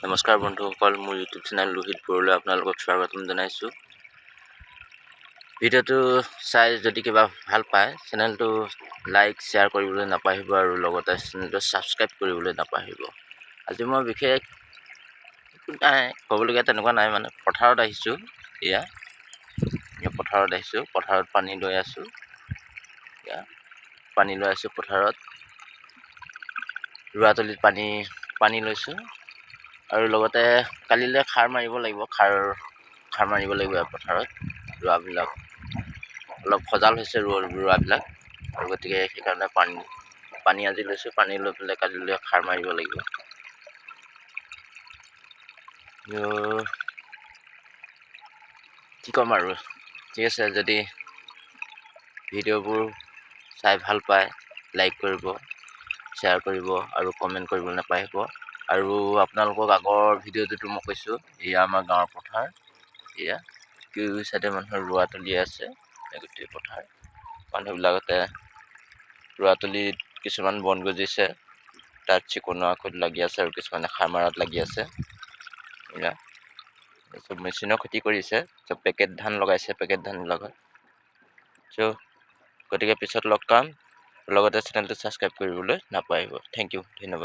নমস্কাৰ বন্ধুসকল, মোৰ ইউটিউব চেনেল লোহিত বড়োলৈ আপোনালোকক স্বাগতম জনাইছোঁ। ভিডিঅ'টো চাই যদি কিবা ভাল পায় চেনেলটো লাইক শ্বেয়াৰ কৰিবলৈ নাপাহৰিব আৰু লগতে চেনেলটো ছাবস্ক্ৰাইব কৰিবলৈ নাপাহৰিব। আজি মই বিশেষ একো নাই ক'বলগীয়া, তেনেকুৱা নাই। মানে পথাৰত আহিছোঁ। এয়া পথাৰত আহিছোঁ, পথাৰত পানী লৈ আছোঁ। পথাৰত ৰোৱাতলিত পানী লৈছোঁ। আৰু লগতে কালিলৈ খাৰ মাৰিব লাগিব, খাৰ মাৰিব লাগিব। পথাৰত ৰোৱাবিলাক অলপ সজাল হৈছে, ৰোৱাবিলাক, আৰু গতিকে সেইকাৰণে পানী আজি লৈছোঁ। পানী লৈ পেলাই কালিলৈ খাৰ মাৰিব লাগিব। কি ক'ম আৰু, ঠিক আছে। যদি ভিডিঅ'বোৰ চাই ভাল পায় লাইক কৰিব, শ্বেয়াৰ কৰিব আৰু কমেণ্ট কৰিবলৈ নাপাহৰিব। আৰু আপোনালোকক আগৰ ভিডিঅ'টোতো মই কৈছোঁ, এয়া আমাৰ গাঁৱৰ পথাৰ। এয়া চাইডে মানুহৰ ৰোৱাতলি আছে, গোটেই পথাৰ। মানুহবিলাকতে ৰোৱাতলিত কিছুমান বন গজিছে, তাত চিকনোৱাত লাগি আছে, আৰু কিছুমানে সাৰ মাৰাত লাগি আছে। এয়া চব মেচিনৰ খেতি কৰিছে, চব পেকেট ধান লগাইছে, পেকেট ধানবিলাকত। গতিকে পিছত লগ পাম, লগতে চেনেলটো ছাবস্ক্ৰাইব কৰিবলৈ নাপাহৰিব। থেংক ইউ, ধন্যবাদ।